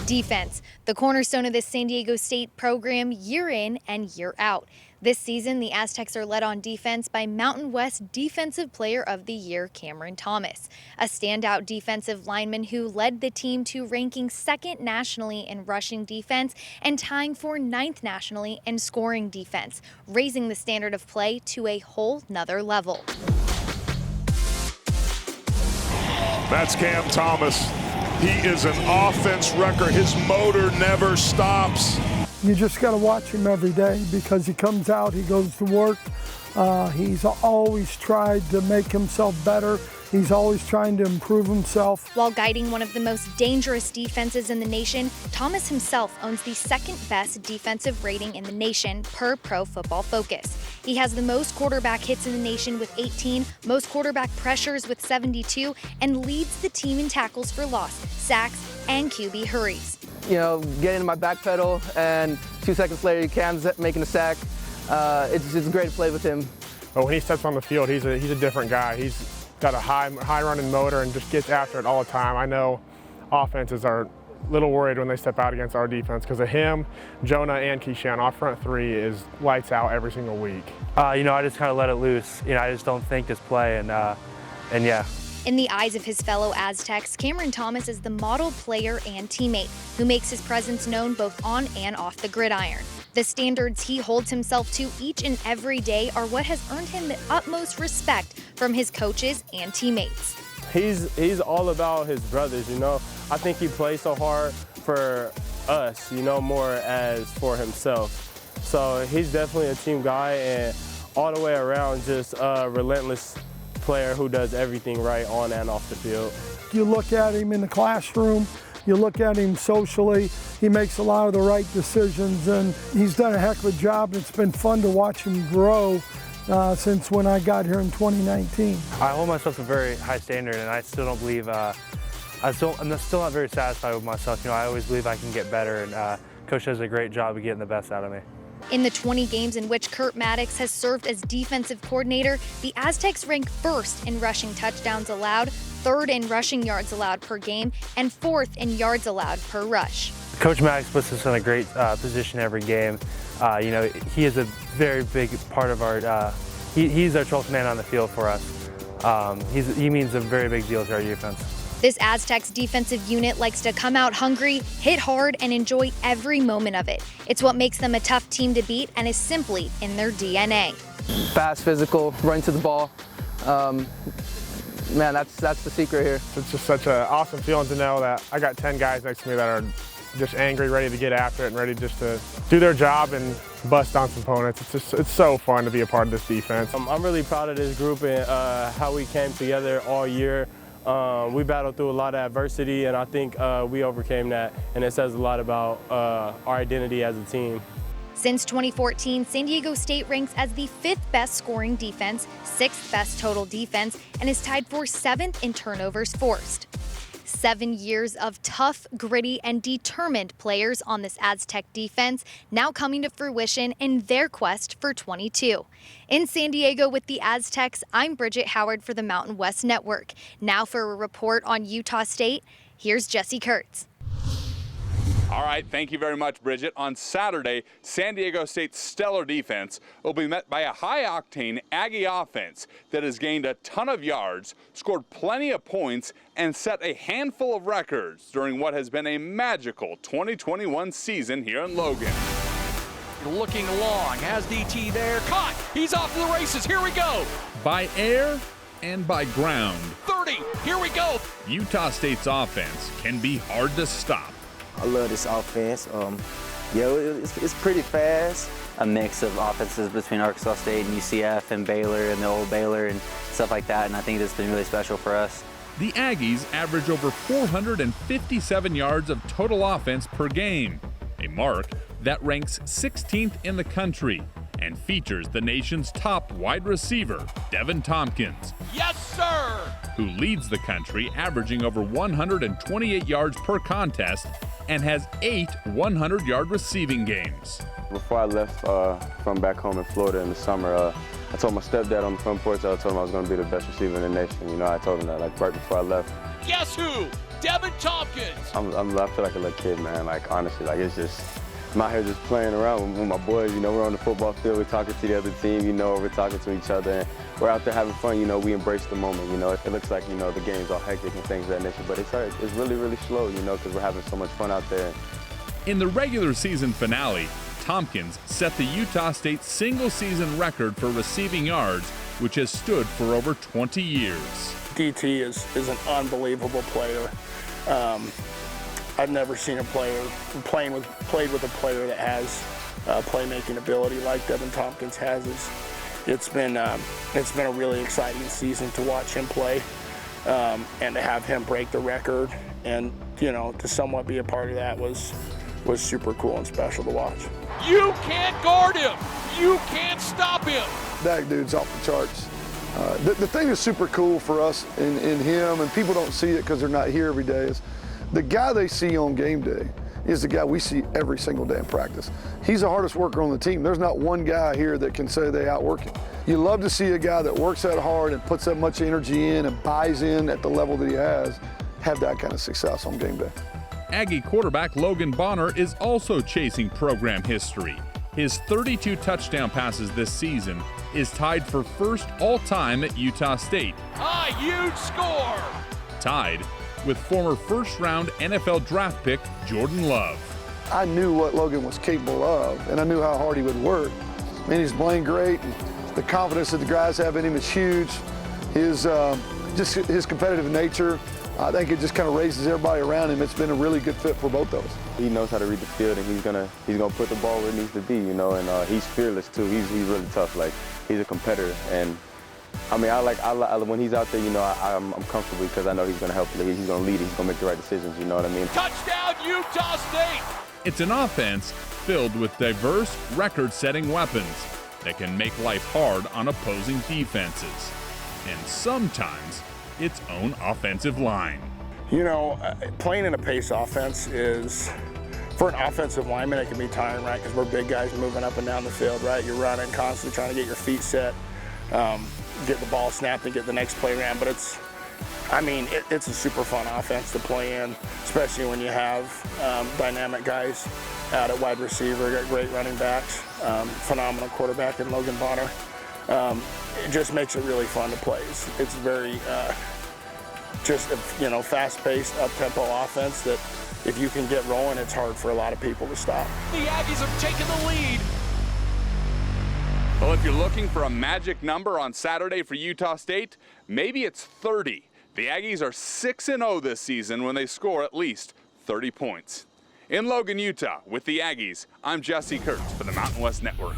Defense, the cornerstone of this San Diego State program year in and year out. This season, the Aztecs are led on defense by Mountain West Defensive Player of the Year Cameron Thomas, a standout defensive lineman who led the team to ranking 2nd nationally in rushing defense and tying for 9th nationally in scoring defense, raising the standard of play to a whole nother level. That's Cam Thomas. He is an offense wrecker. His motor never stops. You just got to watch him every day because he comes out, he goes to work. He's always tried to make himself better. He's always trying to improve himself. While guiding one of the most dangerous defenses in the nation, Thomas himself owns the 2nd best defensive rating in the nation per Pro Football Focus. He has the most quarterback hits in the nation with 18, most quarterback pressures with 72, and leads the team in tackles for loss, sacks, and QB hurries. You know, get into my back pedal, and 2 seconds later, Cam's making a sack. It's great to play with him. But when he steps on the field, he's a different guy. He's got a high running motor and just gets after it all the time. I know offenses are a little worried when they step out against our defense because of him, Jonah, and Keyshawn. Our front three is lights out every single week. You know, I just kind of let it loose. You know, I just don't think, just play, and yeah. In the eyes of his fellow Aztecs, Cameron Thomas is the model player and teammate who makes his presence known both on and off the gridiron. The standards he holds himself to each and every day are what has earned him the utmost respect from his coaches and teammates. He's all about his brothers, you know. I think he plays so hard for us, you know, more as for himself. So he's definitely a team guy and all the way around just a relentless player who does everything right on and off the field. You look at him in the classroom, you look at him socially, he makes a lot of the right decisions, and he's done a heck of a job. It's been fun to watch him grow since when I got here in 2019. I hold myself to a very high standard, and I still don't believe, I'm still not very satisfied with myself. You know, I always believe I can get better, and Coach does a great job of getting the best out of me. In the 20 games in which Kurt Maddox has served as defensive coordinator, the Aztecs rank 1st in rushing touchdowns allowed, 3rd in rushing yards allowed per game, and 4th in yards allowed per rush. Coach Maddox puts us in a great position every game. You know, he is a very big part of our, he's our 12th man on the field for us. He means a very big deal to our defense. This Aztecs defensive unit likes to come out hungry, hit hard, and enjoy every moment of it. It's what makes them a tough team to beat and is simply in their DNA. Fast, physical, run to the ball. Man, that's the secret here. It's just such an awesome feeling to know that I got 10 guys next to me that are just angry, ready to get after it, and ready just to do their job and bust on some opponents. It's so fun to be a part of this defense. I'm really proud of this group and how we came together all year. We battled through a lot of adversity, and I think we overcame that, and it says a lot about our identity as a team. Since 2014, San Diego State ranks as the 5th best scoring defense, 6th best total defense, and is tied for 7th in turnovers forced. 7 years of tough, gritty, and determined players on this Aztec defense now coming to fruition in their quest for 22. In San Diego with the Aztecs, I'm Bridget Howard for the Mountain West Network. Now for a report on Utah State, here's Jesse Kurtz. All right, thank you very much, Bridget. On Saturday, San Diego State's stellar defense will be met by a high-octane Aggie offense that has gained a ton of yards, scored plenty of points, and set a handful of records during what has been a magical 2021 season here in Logan. Looking long, has DT there, caught, he's off to the races, here we go. By air and by ground, 30, here we go. Utah State's offense can be hard to stop. I love this offense. It's pretty fast. A mix of offenses between Arkansas State and UCF and Baylor and the old Baylor and stuff like that, and I think it's been really special for us. The Aggies average over 457 yards of total offense per game, a mark that ranks 16th in the country and features the nation's top wide receiver, Deven Thompkins. Yes, sir! Who leads the country, averaging over 128 yards per contest and has 8 100-yard receiving games. Before I left from back home in Florida in the summer, I told my stepdad on the front porch, I told him I was going to be the best receiver in the nation. You know, I told him that like right before I left. Guess who? Deven Thompkins. I feel like a little kid, man. Like, honestly, like, it's just, I'm out here just playing around with my boys. You know, we're on the football field, we're talking to the other team, you know, we're talking to each other. And we're out there having fun, you know, we embrace the moment, you know. It looks like, you know, the game's all hectic and things of that nature, but it's really, really slow, you know, because we're having so much fun out there. In the regular season finale, Thompkins set the Utah State single-season record for receiving yards, which has stood for over 20 years. DT is an unbelievable player. I've never seen a player played with a player that has playmaking ability like Deven Thompkins has. It's been a really exciting season to watch him play, and to have him break the record, and you know, to somewhat be a part of that was super cool and special to watch. You can't guard him. You can't stop him. That dude's off the charts. The thing that's super cool for us in him, and people don't see it because they're not here every day, is the guy they see on game day is the guy we see every single day in practice. He's the hardest worker on the team. There's not one guy here that can say they outwork him. You love to see a guy that works that hard and puts that much energy in and buys in at the level that he has, have that kind of success on game day. Aggie quarterback Logan Bonner is also chasing program history. His 32 touchdown passes this season is tied for first all-time at Utah State. A huge score! Tied with former first-round NFL draft pick Jordan Love. I knew what Logan was capable of, and I knew how hard he would work. I mean, he's playing great, and the confidence that the guys have in him is huge. Just his competitive nature, I think it just kind of raises everybody around him. It's been a really good fit for both of us. He knows how to read the field, and he's gonna put the ball where it needs to be, you know. And he's fearless too. He's really tough. Like, he's a competitor, and I mean, I when he's out there, you know, I'm comfortable because I know he's gonna help. He's gonna lead. He's gonna make the right decisions. You know what I mean? Touchdown, Utah State! It's an offense filled with diverse, record-setting weapons that can make life hard on opposing defenses, and sometimes its own offensive line. You know, playing in a pace offense is, for an offensive lineman, it can be tiring, right? Because we're big guys moving up and down the field, right? You're running, constantly trying to get your feet set, get the ball snapped and get the next play ran. But it's a super fun offense to play in, especially when you have dynamic guys out at wide receiver, got great running backs, phenomenal quarterback in Logan Bonner. It just makes it really fun to play. It's very just a fast-paced, up-tempo offense that if you can get rolling, it's hard for a lot of people to stop. The Aggies have taken the lead. Well, if you're looking for a magic number on Saturday for Utah State, maybe it's 30. The Aggies are 6-0 this season when they score at least 30 points. In Logan, Utah, with the Aggies, I'm Jesse Kurtz for the Mountain West Network.